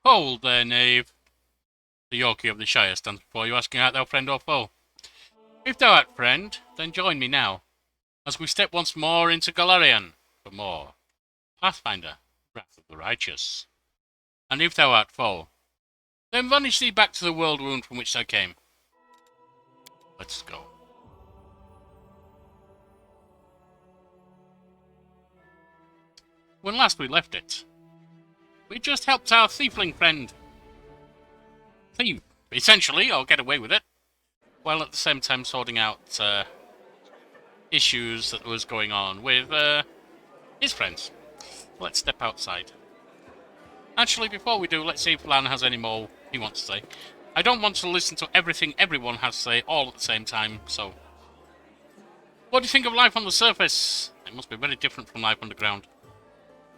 Hold there, knave. The Yorkie of the Shire stands before you, asking art thou friend or foe? If thou art friend, then join me now, as we step once more into Golarion for more Pathfinder, Wrath of the Righteous. And if thou art foe, then vanish thee back to the worldwound from which thou came. Let's go. When last we left it, we just helped our thiefling friend thieve, essentially, or get away with it, while at the same time sorting out issues that was going on with his friends. Let's step outside. Actually, before we do, let's see if Lan has any more he wants to say. I don't want to listen to everything everyone has to say all at the same time, so... What do you think of life on the surface? It must be very different from life underground.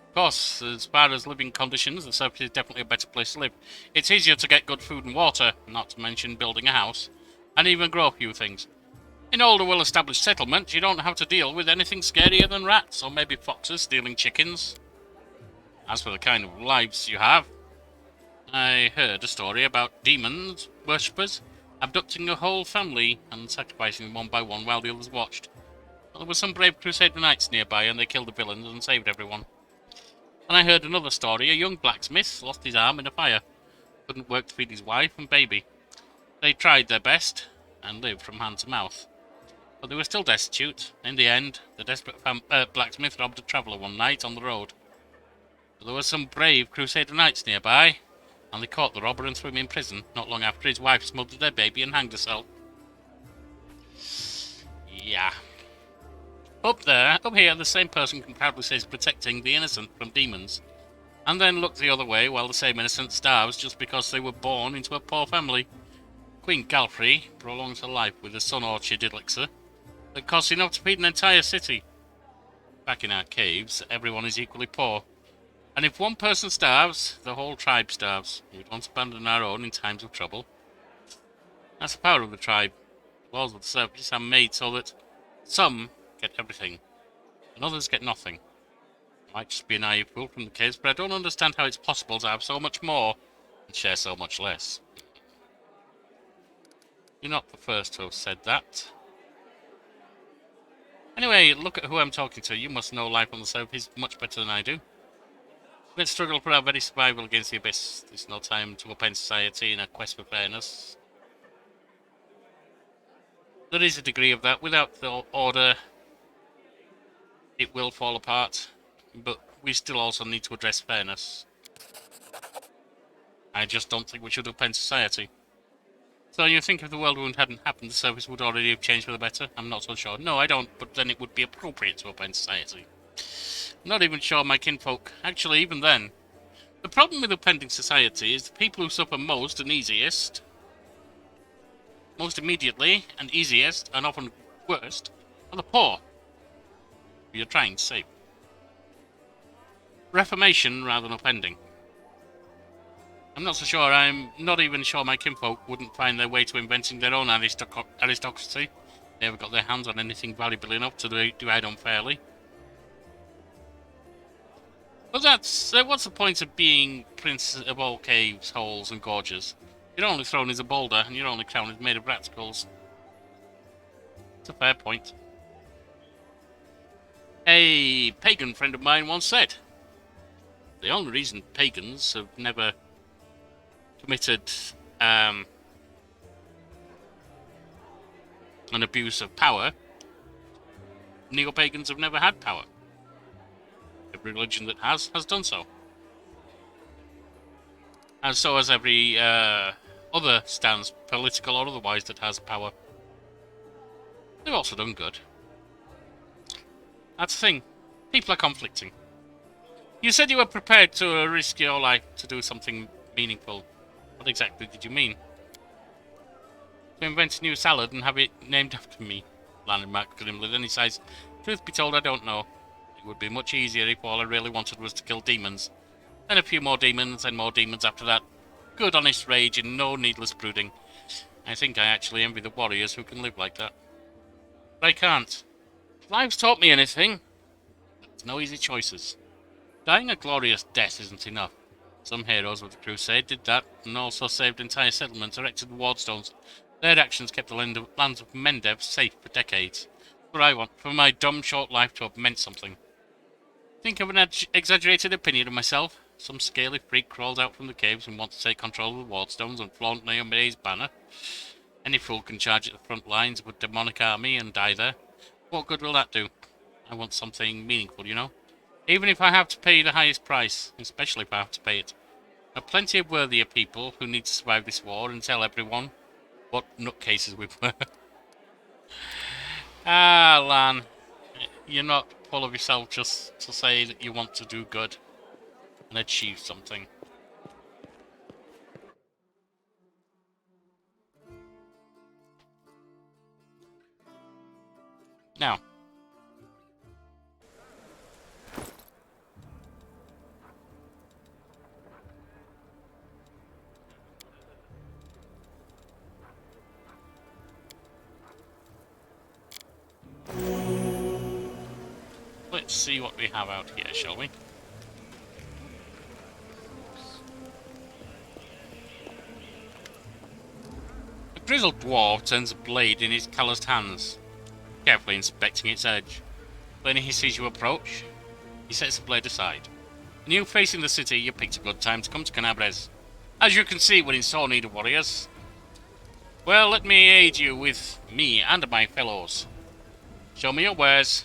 Of course, as far as living conditions, the surface is definitely a better place to live. It's easier to get good food and water, not to mention building a house, and even grow a few things. In older, well-established settlements, you don't have to deal with anything scarier than rats, or maybe foxes stealing chickens. As for the kind of lives you have, I heard a story about demons, worshippers, abducting a whole family and sacrificing them one by one while the others watched. Well, there were some brave Crusader knights nearby, and they killed the villains and saved everyone. And I heard another story. A young blacksmith lost his arm in a fire. Couldn't work to feed his wife and baby. They tried their best and lived from hand to mouth. But they were still destitute. In the end, the desperate blacksmith robbed a traveller one night on the road. But there were some brave Crusader knights nearby, and they caught the robber and threw him in prison not long after his wife smothered their baby and hanged herself. Yeah. Up here, the same person can proudly say is protecting the innocent from demons, and then look the other way while the same innocent starves just because they were born into a poor family. Queen Galfrey prolongs her life with a sun orchard elixir that costs enough to feed an entire city. Back in our caves, everyone is equally poor, and if one person starves, the whole tribe starves. We don't abandon our own in times of trouble. That's the power of the tribe. The laws of the surface are made so that some get everything, and others get nothing. I might just be a naive fool from the caves, but I don't understand how it's possible to have so much more and share so much less. You're not the first to have said that. Anyway, look at who I'm talking to. You must know life on the surface much better than I do. Let's struggle for our very survival against the abyss. There's no time to upend society in a quest for fairness. There is a degree of that. Without the order, it will fall apart, but we still also need to address fairness. I just don't think we should upend society. So you think if the worldwound hadn't happened, the surface would already have changed for the better? I'm not so sure. No, I don't, but then it would be appropriate to upend society. I'm not even sure my kinfolk. Actually, even then. The problem with upending society is the people who suffer most and easiest, most immediately and easiest, and often worst, are the poor. You're trying to save. Reformation rather than upending. I'm not so sure. I'm not even sure my kinfolk wouldn't find their way to inventing their own aristocracy. They ever got their hands on anything valuable enough to divide unfairly. But what's the point of being prince of all caves, holes, and gorges? Your only throne is a boulder, and your only crown is made of rat skulls. It's a fair point. A pagan friend of mine once said, the only reason pagans have never committed an abuse of power, neo-pagans have never had power. Every religion that has done so. And so has every other stance, political or otherwise, that has power. They've also done good. That's the thing. People are conflicting. You said you were prepared to risk your life to do something meaningful. What exactly did you mean? To invent a new salad and have it named after me, Lan remarked grimly. Then he sighs, truth be told, I don't know. It would be much easier if all I really wanted was to kill demons. Then a few more demons, and more demons after that. Good honest rage and no needless brooding. I think I actually envy the warriors who can live like that. But I can't. If life's taught me anything, there's no easy choices. Dying a glorious death isn't enough. Some heroes of the Crusade did that, and also saved entire settlements, erected wardstones. Their actions kept the lands of Mendev safe for decades. That's what I want, for my dumb short life to have meant something. Think of an exaggerated opinion of myself. Some scaly freak crawled out from the caves and wants to take control of the wardstones and flaunt Naomi's banner. Any fool can charge at the front lines of a demonic army and die there. What good will that do? I want something meaningful, you know? Even if I have to pay the highest price, especially if I have to pay it. There are plenty of worthier people who need to survive this war and tell everyone what nutcases we were. Ah, Lan. You're not full of yourself just to say that you want to do good and achieve something. Now, let's see what we have out here, shall we? A grizzled dwarf turns a blade in his calloused hands, carefully inspecting its edge. When he sees you approach, he sets the blade aside. And you facing the city, you picked a good time to come to Canabres. As you can see, we're in sore need of warriors. Well, let me aid you with me and my fellows. Show me your wares.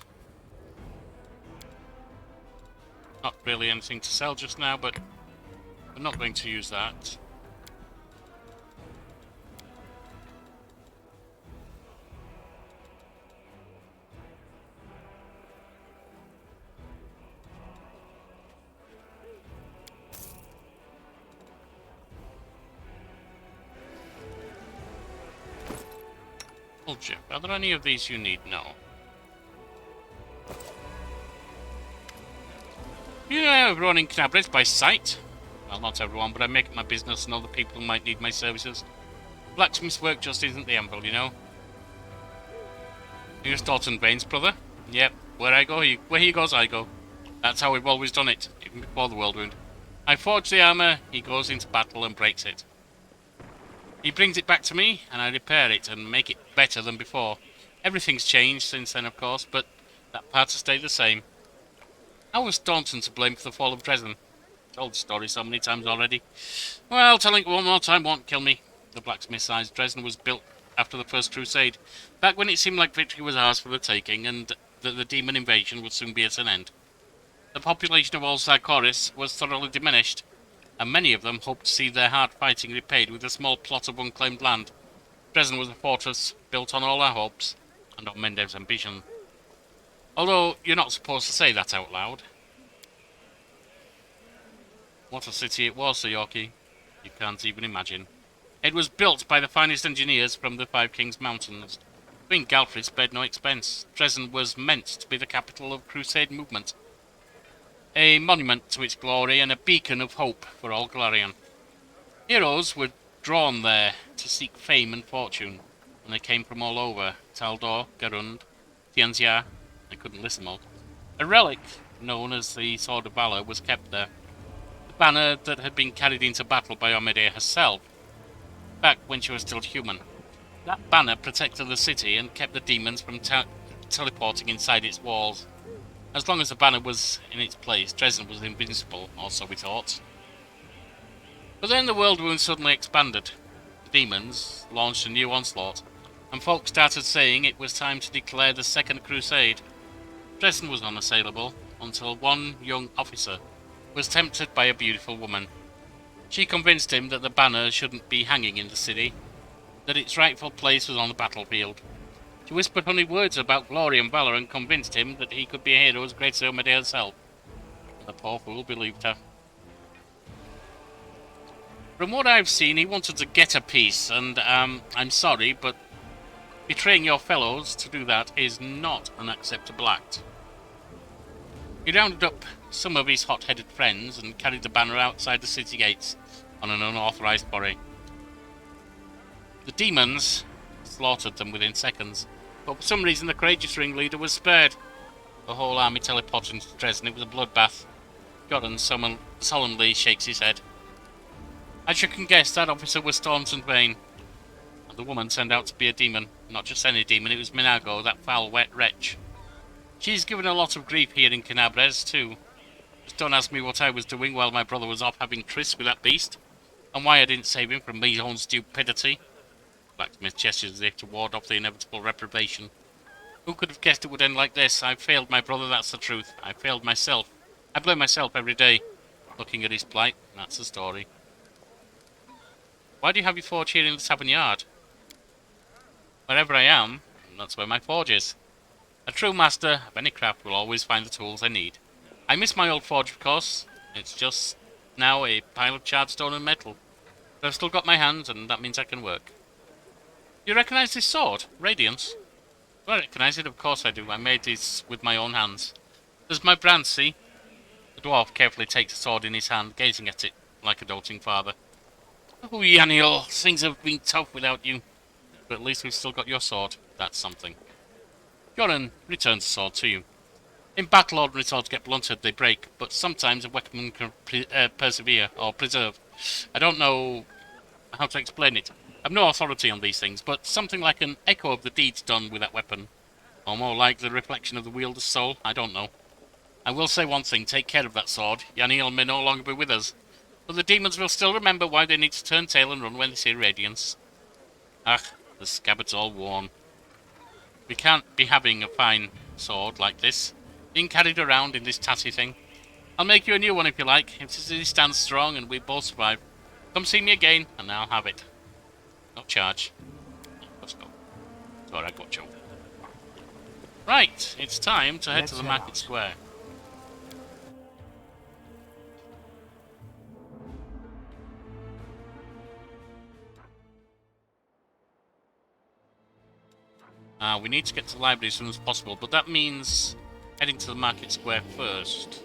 Not really anything to sell just now, but we're not going to use that. Oh, Jeff, are there any of these you need? No. You know everyone in Canabres by sight? Well, not everyone, but I make it my business and other people who might need my services. Blacksmith's work just isn't the anvil, you know? You're Staunton Bane's brother? Yep, where he goes, I go. That's how we've always done it, even before the worldwound. I forge the armour, he goes into battle and breaks it. He brings it back to me, and I repair it and make it better than before. Everything's changed since then, of course, but that part has stayed the same. How was Staunton to blame for the fall of Dresden? Told the story so many times already. Well, telling it one more time won't kill me. The blacksmith says Dresden was built after the First Crusade, back when it seemed like victory was ours for the taking, and that the demon invasion would soon be at an end. The population of all Sarkoris was thoroughly diminished, and many of them hoped to see their hard fighting repaid with a small plot of unclaimed land. Dresden was a fortress built on all our hopes, and on Mendev's ambition. Although, you're not supposed to say that out loud. What a city it was, Sir Yorkie. You can't even imagine. It was built by the finest engineers from the Five Kings Mountains. Queen Galfrey spared no expense. Dresden was meant to be the capital of Crusade movement. A monument to its glory and a beacon of hope for all Golarion. Heroes were drawn there to seek fame and fortune, and they came from all over. Taldor, Garund, Tianxia. I couldn't list them all. A relic, known as the Sword of Valor, was kept there. The banner that had been carried into battle by Omedea herself, back when she was still human. That banner protected the city and kept the demons from teleporting inside its walls. As long as the banner was in its place, Dresden was invincible, or so we thought. But then the worldwound suddenly expanded. The demons launched a new onslaught, and folk started saying it was time to declare the Second Crusade. Dresden was unassailable, until one young officer was tempted by a beautiful woman. She convinced him that the banner shouldn't be hanging in the city, that its rightful place was on the battlefield. She whispered honey words about glory and valor and convinced him that he could be a hero as great as Omedea herself. And the poor fool believed her. From what I've seen, he wanted to get a peace, and I'm sorry, but betraying your fellows to do that is not an acceptable act. He rounded up some of his hot-headed friends and carried the banner outside the city gates on an unauthorized foray. The demons slaughtered them within seconds, but for some reason the courageous ringleader was spared. The whole army teleported into Dresden. It was a bloodbath. Godden solemnly shakes his head. As you can guess, that officer was Staunton Vane. And the woman turned out to be a demon. Not just any demon, it was Minago, that foul, wet wretch. She's given a lot of grief here in Canabres, too. Just don't ask me what I was doing while my brother was off having trysts with that beast, and why I didn't save him from my own stupidity. Blacksmith gestures as if to ward off the inevitable reprobation. Who could have guessed it would end like this? I failed my brother, that's the truth. I failed myself. I blame myself every day. Looking at his plight, that's the story. Why do you have your forge here in the tavern yard? Wherever I am, that's where my forge is. A true master of any craft will always find the tools I need. I miss my old forge, of course. It's just now a pile of charred stone and metal. But I've still got my hands, and that means I can work. You recognise this sword? Radiance? Do I recognise it? Of course I do. I made this with my own hands. There's my brand, see? The dwarf carefully takes the sword in his hand, gazing at it like a doting father. Oh, Yaniel, things have been tough without you. But at least we've still got your sword. That's something. Joran returns the sword to you. In battle, ordinary swords get blunted, they break, but sometimes a weapon can persevere or preserve. I don't know how to explain it. I've no authority on these things, but something like an echo of the deeds done with that weapon. Or more like the reflection of the wielder's soul, I don't know. I will say one thing, take care of that sword. Yaniel may no longer be with us, but the demons will still remember why they need to turn tail and run when they see radiance. Ah, the scabbard's all worn. We can't be having a fine sword like this, being carried around in this tatty thing. I'll make you a new one if you like, if it stands strong and we both survive. Come see me again, and I'll have it. No charge. Let's go. It's alright, Gotcho. Right, it's time to head to the market square. We need to get to the library as soon as possible, but that means heading to the market square first.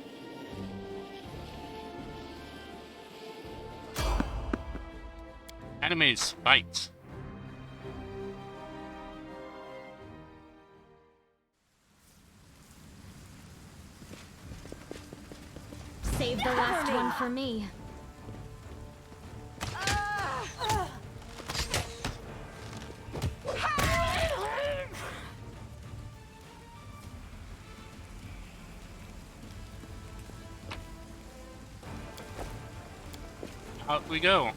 Enemies, fight! Save the last one for me. Out we go.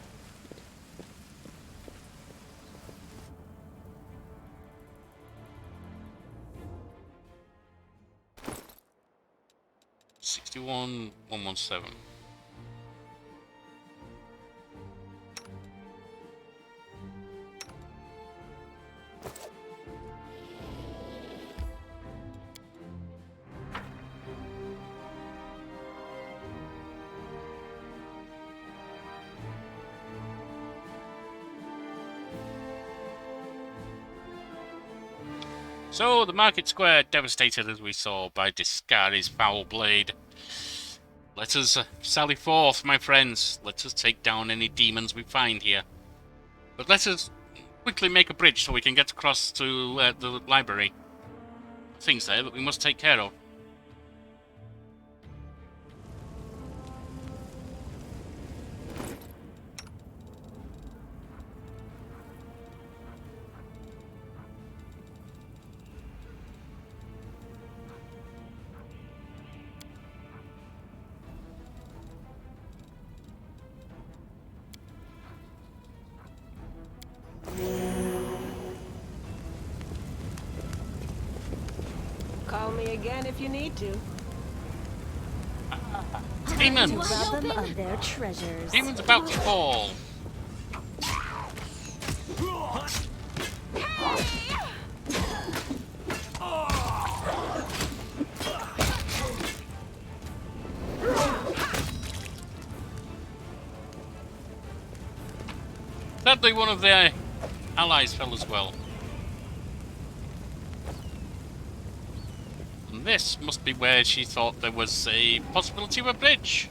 $61,117. So, the market square devastated as we saw by Discari's foul blade. Let us sally forth, my friends. Let us take down any demons we find here. But let us quickly make a bridge so we can get across to the library. Things there that we must take care of. Call me again if you need to. Demons! Rob them of their treasures. Demons about to fall. Sadly, one of their allies fell as well. And this must be where she thought there was a possibility of a bridge.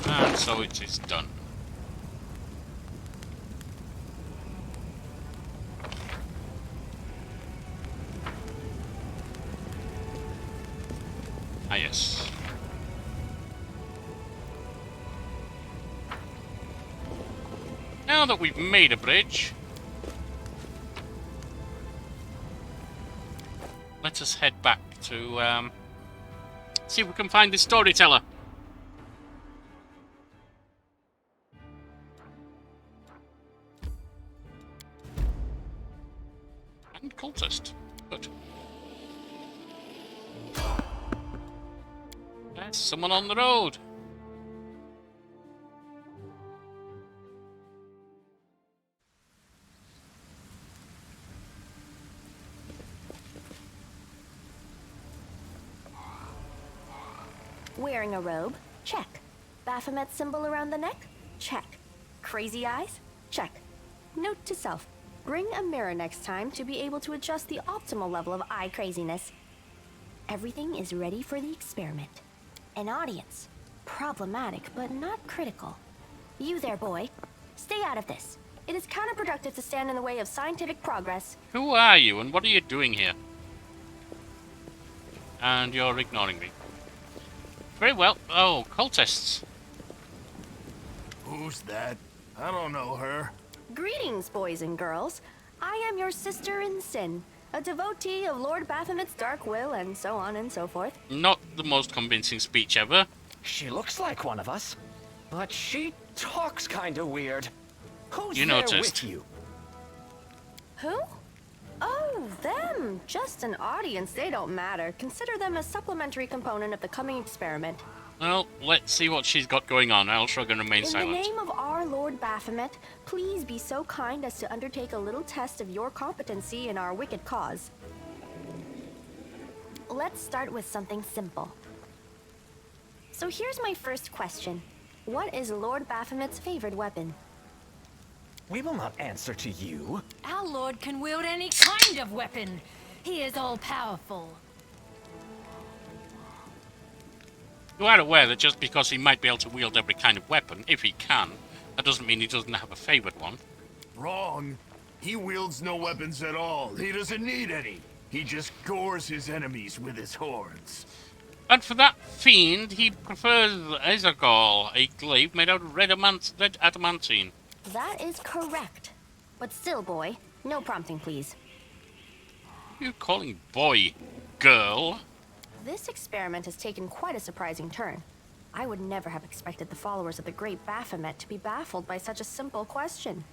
And so it is done. Ah, yes. Now that we've made a bridge, let us head back to see if we can find the Storyteller. And cultist. Good. There's someone on the road. Wearing a robe? Check. Baphomet symbol around the neck? Check. Crazy eyes? Check. Note to self. Bring a mirror next time to be able to adjust the optimal level of eye craziness. Everything is ready for the experiment. An audience. Problematic, but not critical. You there, boy. Stay out of this. It is counterproductive to stand in the way of scientific progress. Who are you and what are you doing here? And you're ignoring me. Very well. Oh, cultists. Who's that? I don't know her. Greetings, boys and girls. I am your sister in sin, a devotee of Lord Baphomet's dark will, and so on and so forth. Not the most convincing speech ever. She looks like one of us, but she talks kinda weird. Who's You there noticed. with you? Who? Oh, them. Just an audience. They don't matter. Consider them a supplementary component of the coming experiment. Well, let's see what she's got going on. I'll shrug and remain In silent. the name of our Lord Baphomet, please be so kind as to undertake a little test of your competency in our wicked cause. Let's start with something simple. So here's my first question. What is Lord Baphomet's favorite weapon? We will not answer to you. Our lord can wield any kind of weapon. He is all-powerful. You are aware that just because he might be able to wield every kind of weapon, if he can, that doesn't mean he doesn't have a favourite one. Wrong. He wields no weapons at all. He doesn't need any. He just gores his enemies with his horns. And for that fiend, he prefers Ezagol, a glaive made out of red adamantine. That is correct. But still, boy, no prompting, please. You calling boy girl? This experiment has taken quite a surprising turn. I would never have expected the followers of the great Baphomet to be baffled by such a simple question.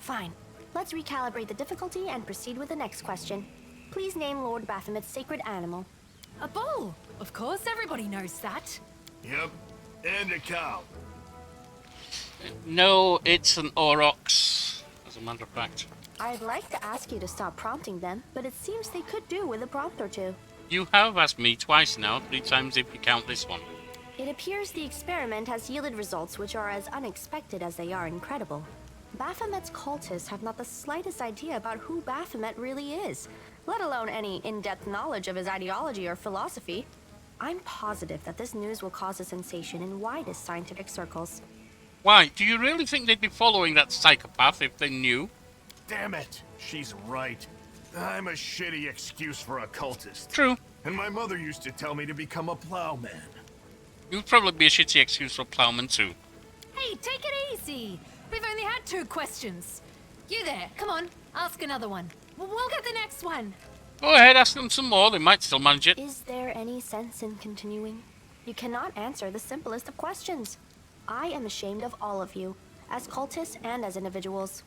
Fine. Let's recalibrate the difficulty and proceed with the next question. Please name Lord Baphomet's sacred animal. A bull! Of course, everybody knows that. Yep. And a cow. No, it's an aurochs, as a matter of fact. I'd like to ask you to stop prompting them, but it seems they could do with a prompt or two. You have asked me twice now, 3 times if you count this one. It appears the experiment has yielded results which are as unexpected as they are incredible. Baphomet's cultists have not the slightest idea about who Baphomet really is, let alone any in-depth knowledge of his ideology or philosophy. I'm positive that this news will cause a sensation in widest scientific circles. Why, do you really think they'd be following that psychopath if they knew? Damn it. She's right. I'm a shitty excuse for a cultist. True. And my mother used to tell me to become a plowman. You'd probably be a shitty excuse for a plowman too. Hey, take it easy. We've only had 2 questions. You there, come on, ask another one. We'll get the next one. Go ahead, ask them some more, they might still manage it. Is there any sense in continuing? You cannot answer the simplest of questions. I am ashamed of all of you, as cultists and as individuals.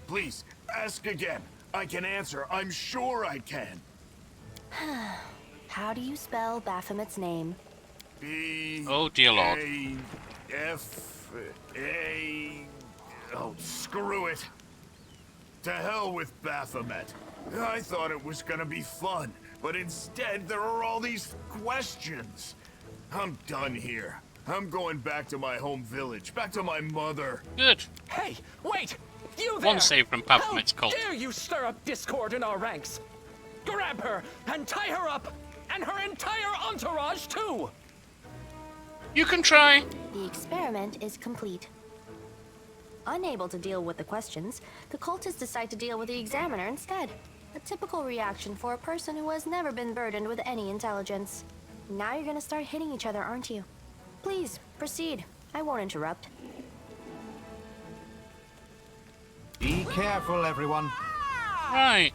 Please, ask again. I can answer. I'm sure I can. How do you spell Baphomet's name? B. Oh, dear Lord. A. F. A. Oh, screw it. To hell with Baphomet. I thought it was gonna be fun, but instead there are all these questions. I'm done here. I'm going back to my home village, back to my mother. Good. Hey, wait! You there! One save from Baphomet's cult. How dare you stir up discord in our ranks? Grab her and tie her up, and her entire entourage too! You can try. The experiment is complete. Unable to deal with the questions, the cultists decide to deal with the examiner instead. A typical reaction for a person who has never been burdened with any intelligence. Now you're gonna start hitting each other, aren't you? Please, proceed. I won't interrupt. careful, everyone. Right.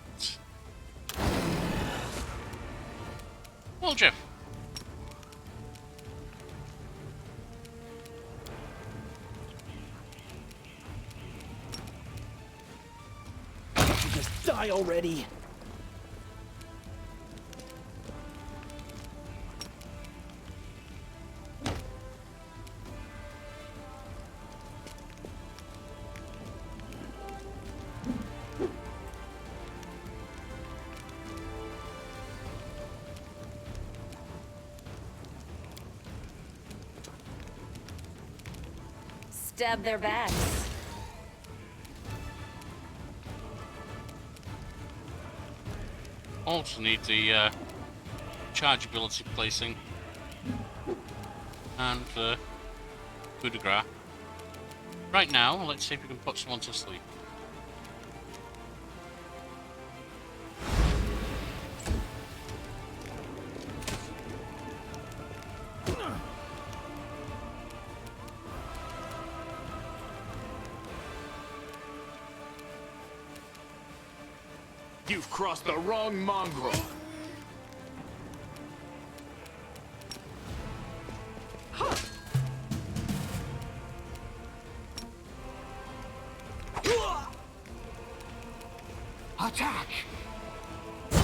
Well, Jeff. Just die already. Stab their backs. Also need the charge ability placing and coup de grace. Right now, let's see if we can put someone to sleep. You've crossed the wrong mongrel. Attack!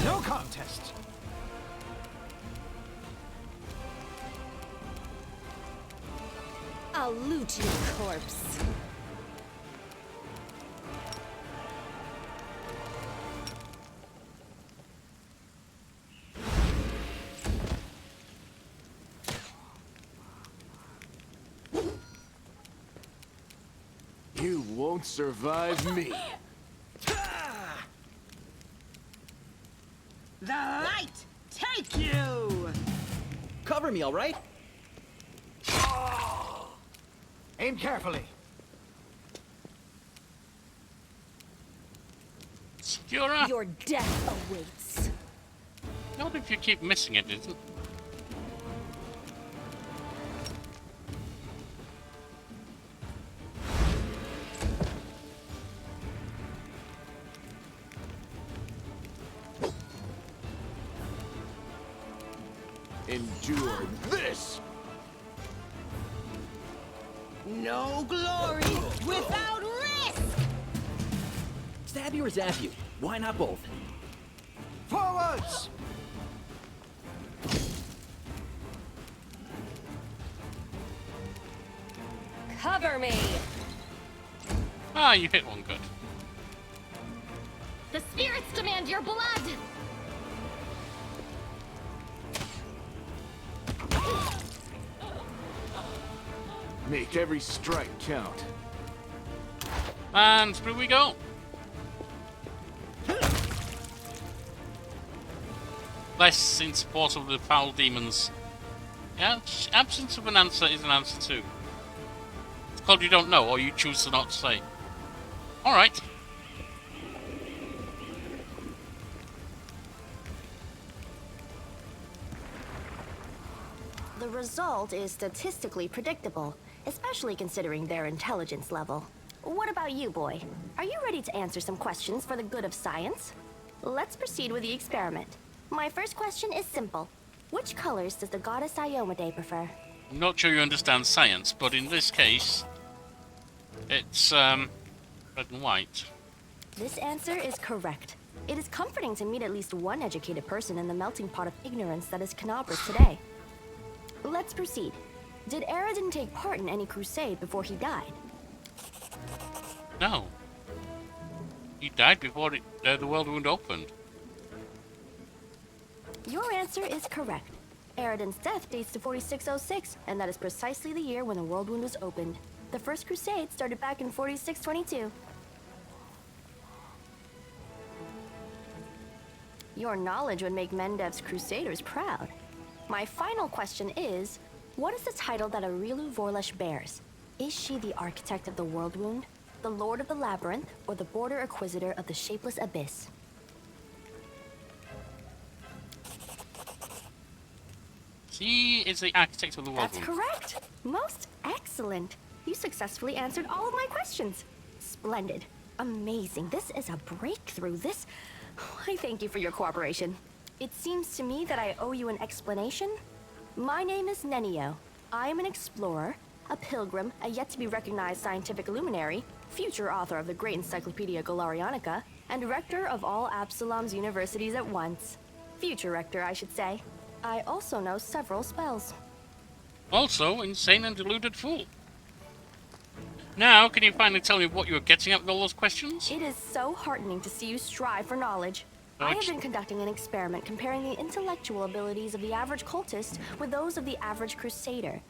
No contest. I'll loot your corpse. You won't survive me. The light take you! Cover me, all right? Aim carefully. Secura! Your death awaits. Not if you keep missing it, isn't it? Endure this! No glory without risk! Stab you or zap you? Why not both? Forwards! Cover me! Ah, you hit one good. The spirits demand your blood! Make every strike count. And through we go. Less in support of the foul demons. Yeah, absence of an answer is an answer too. It's called you don't know, or you choose to not say. Alright. The result is statistically predictable, especially considering their intelligence level. What about you, boy? Are you ready to answer some questions for the good of science? Let's proceed with the experiment. My first question is simple. Which colors does the goddess Iomade prefer? I'm not sure you understand science, but in this case, it's red and white. This answer is correct. It is comforting to meet at least one educated person in the melting pot of ignorance that is Canabras today. Let's proceed. Did Aradin take part in any crusade before he died? No. He died before the worldwound opened. Your answer is correct. Aradin's death dates to 4606, and that is precisely the year when the worldwound was opened. The first crusade started back in 4622. Your knowledge would make Mendev's crusaders proud. My final question is, what is the title that Aurilu Vorlesh bears? Is she the architect of the worldwound, the lord of the labyrinth, or the border acquisitor of the shapeless abyss? She is the architect of the world. That's correct. Most excellent. You successfully answered all of my questions. Splendid. amazing. This is a breakthrough. I thank you for your cooperation. It seems to me that I owe you an explanation. My name is Nenio. I am an explorer, a pilgrim, a yet-to-be-recognized scientific luminary, future author of the great Encyclopedia Golarionica, and rector of all Absalom's universities at once. Future rector, I should say. I also know several spells. Also, insane and deluded fool. Now, can you finally tell me what you were getting at with all those questions? It is so heartening to see you strive for knowledge. I have been conducting an experiment comparing the intellectual abilities of the average cultist with those of the average crusader.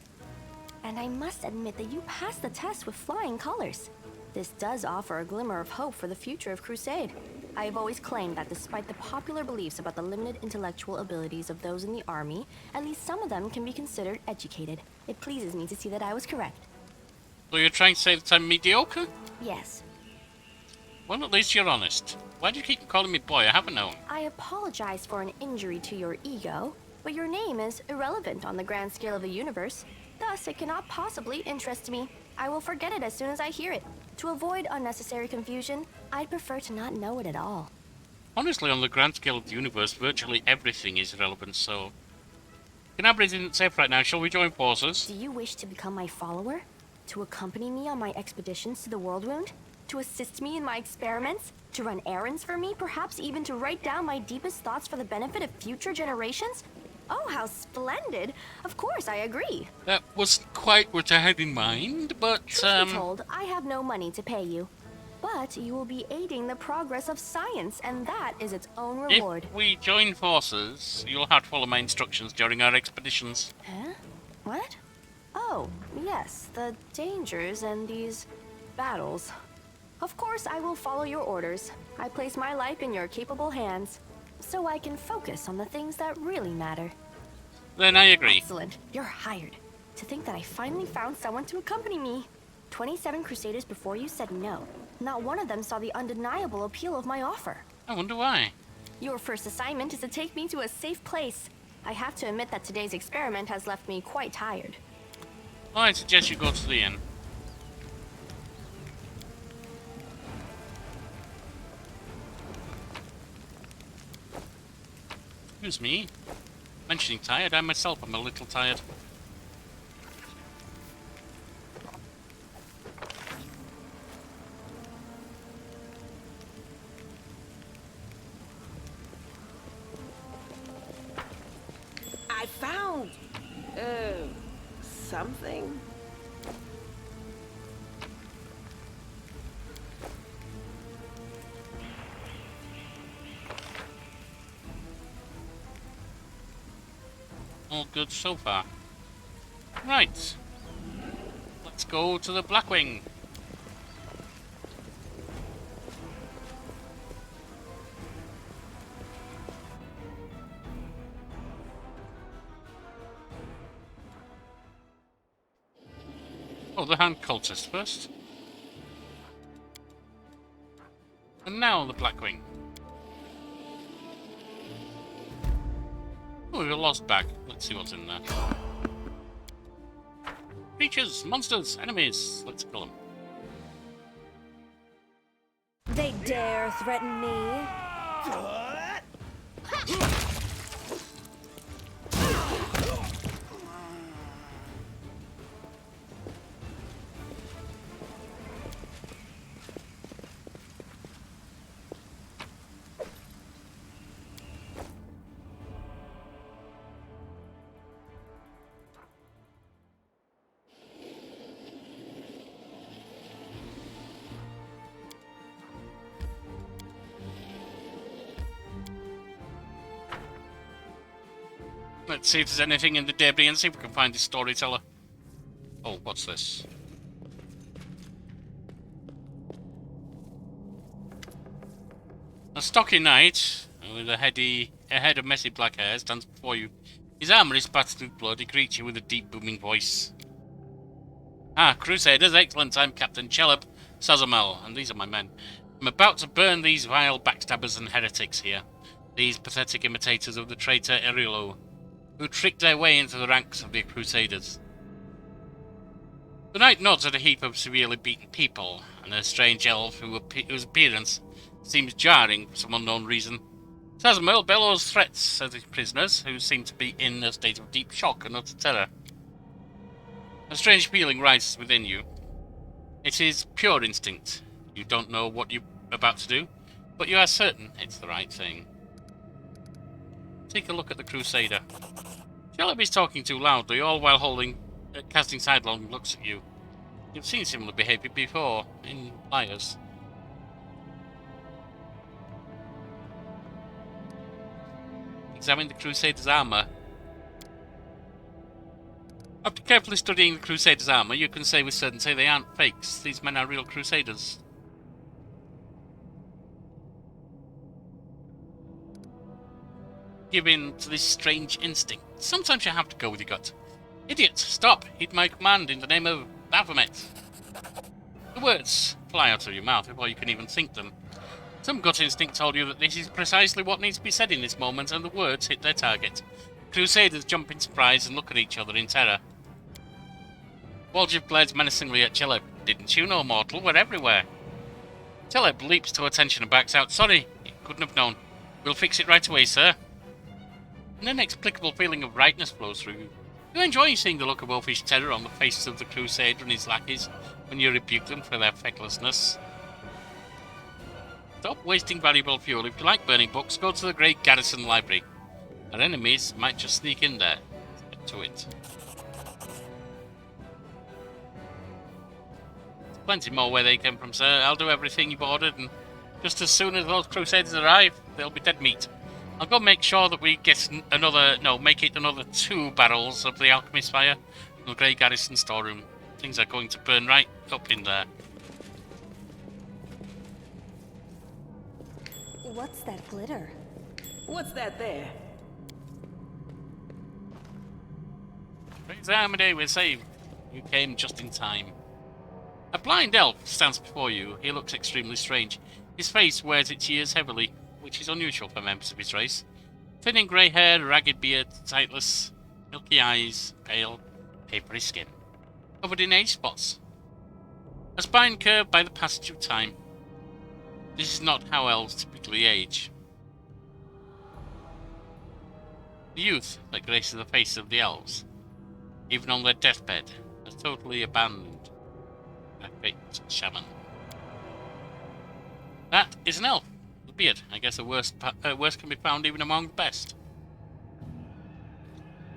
And I must admit that you passed the test with flying colors. This does offer a glimmer of hope for the future of Crusade. I have always claimed that despite the popular beliefs about the limited intellectual abilities of those in the army, at least some of them can be considered educated. It pleases me to see that I was correct. So you're trying to say that I'm mediocre? Yes. Well, at least you're honest. Why do you keep calling me boy? I haven't known. I apologize for an injury to your ego, but your name is irrelevant on the grand scale of the universe. Thus, it cannot possibly interest me. I will forget it as soon as I hear it. To avoid unnecessary confusion, I'd prefer to not know it at all. Honestly, on the grand scale of the universe, virtually everything is irrelevant, so... Canabra isn't safe right now. Shall we join forces? Do you wish to become my follower? To accompany me on my expeditions to the worldwound? To assist me in my experiments? To run errands for me? Perhaps even to write down my deepest thoughts for the benefit of future generations? Oh, how splendid! Of course, I agree. That wasn't quite what I had in mind, but, Truth be told, I have no money to pay you. But you will be aiding the progress of science, and that is its own reward. if we join forces, you'll have to follow my instructions during our expeditions. Huh? What? Oh, yes, the dangers and these battles. Of course, I will follow your orders. I place my life in your capable hands, so I can focus on the things that really matter. Then I agree. Excellent. You're hired. To think that I finally found someone to accompany me. 27 Crusaders before you said no. Not one of them saw the undeniable appeal of my offer. I wonder why. Your first assignment is to take me to a safe place. I have to admit that today's experiment has left me quite tired. Well, I suggest you go to the inn. Excuse me. Mentioning tired, I myself am a little tired. I found something. All good so far. Right. Let's go to the Blackwing. Oh, the hand cultist first. And now the Blackwing. Oh, we've a lost bag. Let's see what's in there. Creatures, monsters, enemies. Let's kill them. They dare threaten me? Let's see if there's anything in the debris and see if we can find the storyteller. Oh, what's this? A stocky knight with a head of messy black hair stands before you. His armor is spattered with blood. He greets you with a deep, booming voice. Ah, Crusaders, excellent. I'm Captain Chelub Sazamel, and these are my men. I'm about to burn these vile backstabbers and heretics here. These pathetic imitators of the traitor Erilo, who tricked their way into the ranks of the Crusaders. The knight nods at a heap of severely beaten people, and a strange elf whose appearance seems jarring for some unknown reason. Sazamil bellows threats at his prisoners, who seem to be in a state of deep shock and utter terror. A strange feeling rises within you. It is pure instinct. You don't know what you're about to do, but you are certain it's the right thing. Take a look at the Crusader. Shelley's talking too loudly, all while casting sidelong looks at you. You've seen similar behaviour before, in liars. Examine the Crusader's armour. After carefully studying the Crusader's armour, you can say with certainty they aren't fakes. These men are real Crusaders. Give in to this strange instinct. Sometimes you have to go with your gut. Idiot, stop! Heed my command in the name of Baphomet. The words fly out of your mouth before you can even think them. Some gut instinct told you that this is precisely what needs to be said in this moment, and the words hit their target. Crusaders jump in surprise and look at each other in terror. Waljev glares menacingly at Cheleb. Didn't you know, mortal? We're everywhere. Cheleb leaps to attention and backs out. Sorry, couldn't have known. We'll fix it right away, sir. An inexplicable feeling of rightness flows through you. You enjoy seeing the look of wolfish terror on the faces of the Crusader and his lackeys when you rebuke them for their fecklessness. Stop wasting valuable fuel. If you like burning books, go to the Great Garrison Library. Our enemies might just sneak in there. Get to it. There's plenty more where they came from, sir. I'll do everything you've ordered, and just as soon as those Crusaders arrive, they'll be dead meat. I'll go make sure that we get make it another 2 barrels of the Alchemist Fire from the Grey Garrison storeroom. Things are going to burn right up in there. What's that glitter? What's that there? Praise Armade, we're saved. You came just in time. A blind elf stands before you. He looks extremely strange. His face wears its years heavily, which is unusual for members of his race. Thinning grey hair, ragged beard, sightless, milky eyes, pale, papery skin, covered in age spots. A spine curved by the passage of time. This is not how elves typically age. The youth that graces the face of the elves, even on their deathbed, has totally abandoned their fate shaman. That is an elf. The beard. I guess the worst can be found even among the best.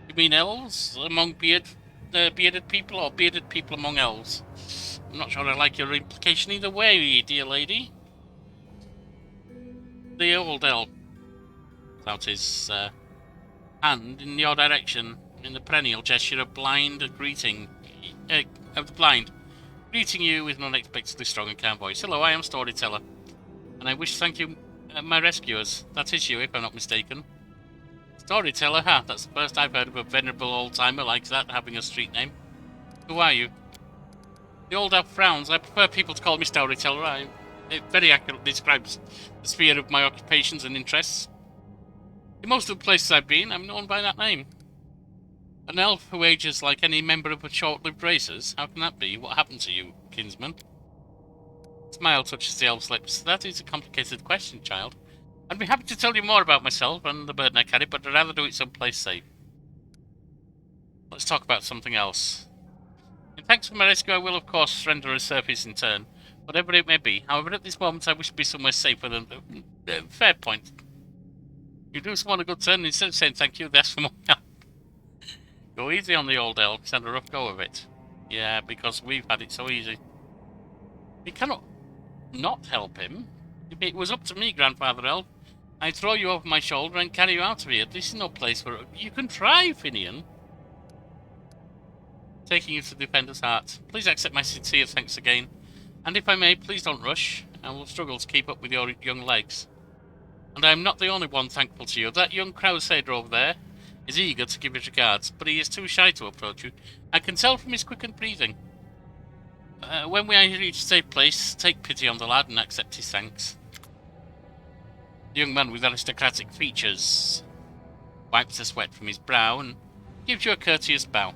You mean elves among bearded people, or bearded people among elves? I'm not sure I like your implication either way, dear lady. The old elf puts out his hand in your direction in the perennial gesture of greeting you with an unexpectedly strong and calm voice. Hello, I am Storyteller, and I wish to thank you, my rescuers. That is you, if I'm not mistaken. Storyteller? Ha, that's the first I've heard of a venerable old-timer like that having a street name. Who are you? The old elf frowns. I prefer people to call me Storyteller. It very accurately describes the sphere of my occupations and interests. In most of the places I've been, I'm known by that name. An elf who ages like any member of a short-lived races? How can that be? What happened to you, kinsman? A smile touches the elf's lips. That is a complicated question, child. I'd be happy to tell you more about myself and the burden I carry, but I'd rather do it someplace safe. Let's talk about something else. In thanks for my rescue, I will of course render a service in turn, whatever it may be. However, at this moment I wish to be somewhere safer than... fair point. You do someone a good turn, and instead of saying thank you, they ask for more help. Go easy on the old elf, he's had a rough go of it. Yeah, because we've had it so easy. We cannot not help him. If it was up to me, Grandfather Elf, I'd throw you over my shoulder and carry you out of here. This is no place for... You can try, Finian. Taking you to the Defender's Heart. Please accept my sincere thanks again. And if I may, please don't rush. I will struggle to keep up with your young legs. And I am not the only one thankful to you. That young Crusader over there is eager to give his regards, but he is too shy to approach you. I can tell from his quickened breathing. When we reach a safe place, take pity on the lad and accept his thanks. The young man with aristocratic features wipes the sweat from his brow and gives you a courteous bow.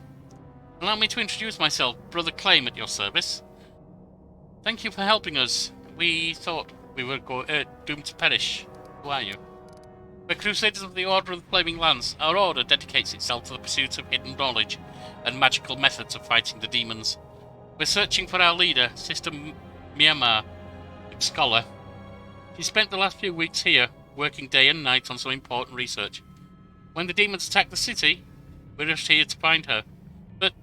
Allow me to introduce myself, Brother Claim at your service. Thank you for helping us. We thought we were doomed to perish. Who are you? We're Crusaders of the Order of the Flaming Lance. Our order dedicates itself to the pursuit of hidden knowledge and magical methods of fighting the demons. We're searching for our leader, Sister Myanmar, scholar. She spent the last few weeks here, working day and night on some important research. When the demons attacked the city, we were just here to find her. But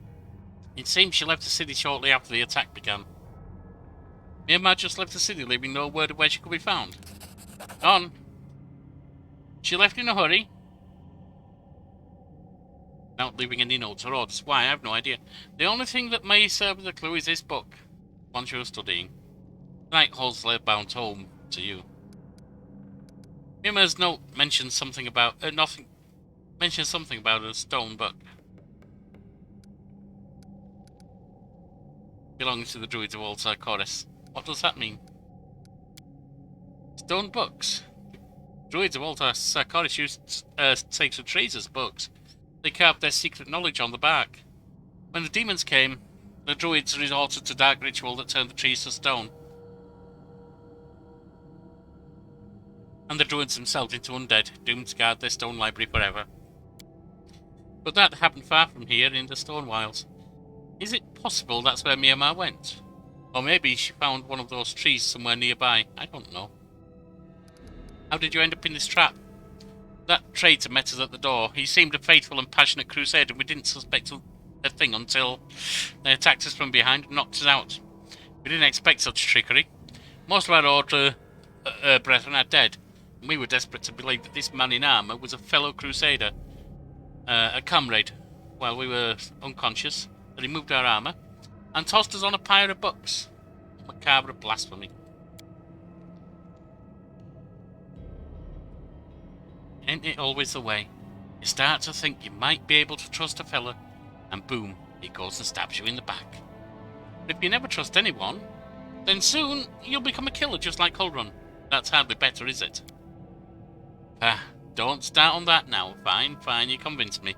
it seems she left the city shortly after the attack began. Myanmar just left the city, leaving no word of where she could be found. On. She left in a hurry, without leaving any notes or orders. Why, I have no idea. The only thing that may serve as a clue is this book, one she was studying. The night holds bound home to you. Myanmar's note mentions something about something about a stone book belonging to the druids of Outtro Chorus. What does that mean? Stone books. Druids of Outtro Chorus used sacred trees as books. They carved their secret knowledge on the bark. When the demons came, the druids resorted to dark ritual that turned the trees to stone, and the druids themselves into undead, doomed to guard their stone library forever. But that happened far from here in the Stone Wilds. Is it possible that's where Myanmar went? Or maybe she found one of those trees somewhere nearby. I don't know. How did you end up in this trap? That traitor met us at the door. He seemed a faithful and passionate crusader, and we didn't suspect a thing until they attacked us from behind and knocked us out. We didn't expect such trickery. Most of our order brethren are dead, and we were desperate to believe that this man in armour was a fellow crusader, a comrade. While we were unconscious, they removed our armour and tossed us on a pyre of books. Macabre blasphemy. Ain't it always the way? You start to think you might be able to trust a fella, and boom, he goes and stabs you in the back. But if you never trust anyone, then soon you'll become a killer just like Hullrun. That's hardly better, is it? Don't start on that now. Fine, you convinced me.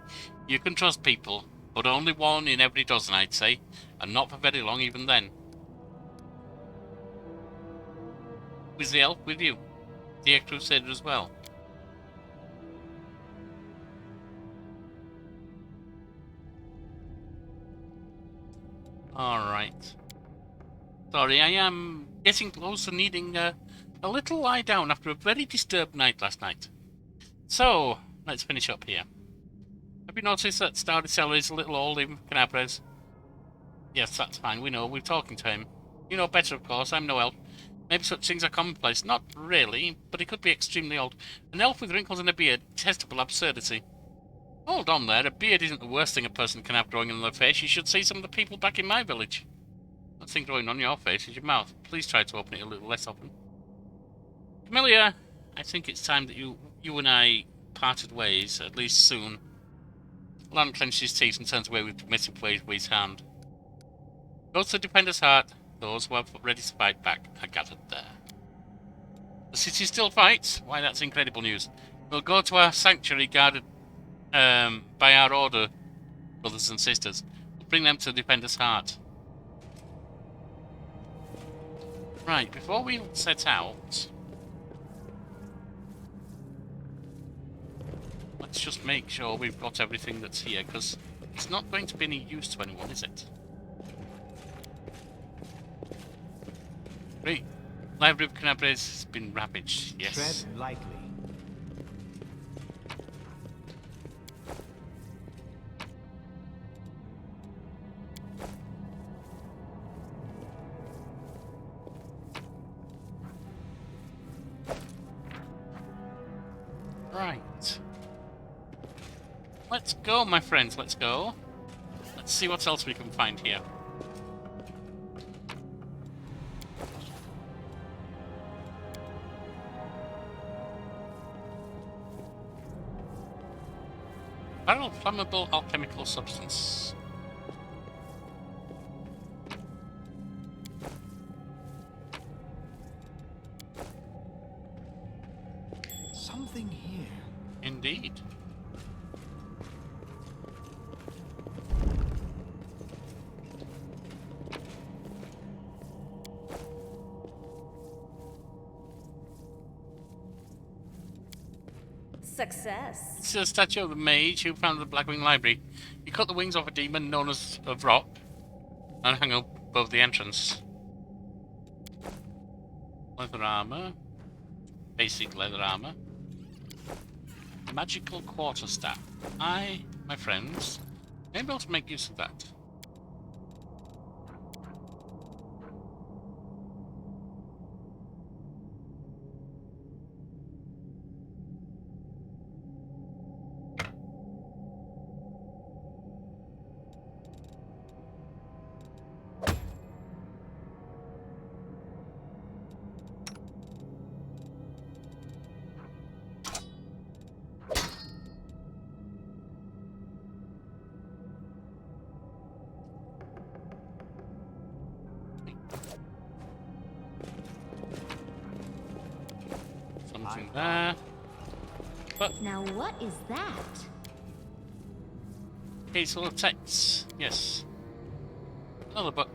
You can trust people, but only one in every dozen, I'd say, and not for very long even then. Was the elf with you? The crusader as well? Alright. Sorry, I am getting close to needing a little lie down after a very disturbed night last night. So, let's finish up here. Have you noticed that Storyteller is a little old in Canabres? Yes, that's fine, we know, we're talking to him. You know better, of course, I'm no elf. Maybe such things are commonplace. Not really, but he could be extremely old. An elf with wrinkles and a beard, testable absurdity. Hold on there, a beard isn't the worst thing a person can have growing on their face. You should see some of the people back in my village. That thing growing on your face is your mouth. Please try to open it a little less often. Camellia, I think it's time that you and I parted ways, at least soon. Lan clenched his teeth and turned away with a permissive wave with his hand. Go to the Defender's Heart. Those who are ready to fight back are gathered there. The city still fights? Why, that's incredible news. We'll go to our sanctuary guarded by our order, brothers and sisters. We'll bring them to the Defender's Heart. Right, before we set out, let's just make sure we've got everything that's here, because it's not going to be any use to anyone, is it? Great. Library of Canabres has been ravaged, yes. Tread lightly. Right. Let's go, my friends, let's go. Let's see what else we can find here. Barrel flammable alchemical substance. Something here. Indeed. Success. It's a statue of the mage who founded the Blackwing Library. He cut the wings off a demon known as of Rock and hung up above the entrance. Leather armor. Basic leather armor. Magical quarterstaff. I, my friends, may be able to make use of that. Something there. But Now what is that? Castle of Texts. Yes. Another book.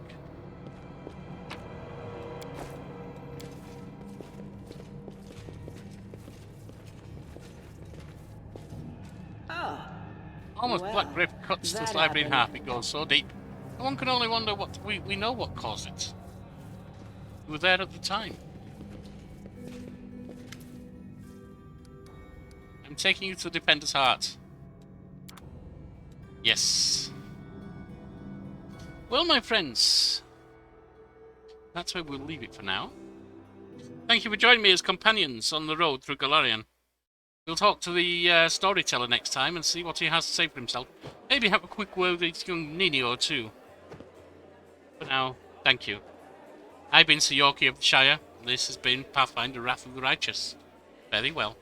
Oh, Almost well, Black Rift cuts that this library in half. happened. It goes so deep. One can only wonder what we know what caused it. We were there at the time. I'm taking you to the Defender's Heart. Yes. Well, my friends, that's where we'll leave it for now. Thank you for joining me as companions on the road through Golarion. We'll talk to the Storyteller next time and see what he has to say for himself. Maybe have a quick word with young Nenio too. For now, thank you. I've been Sir Yorkie of the Shire. This has been Pathfinder Wrath of the Righteous. Very well.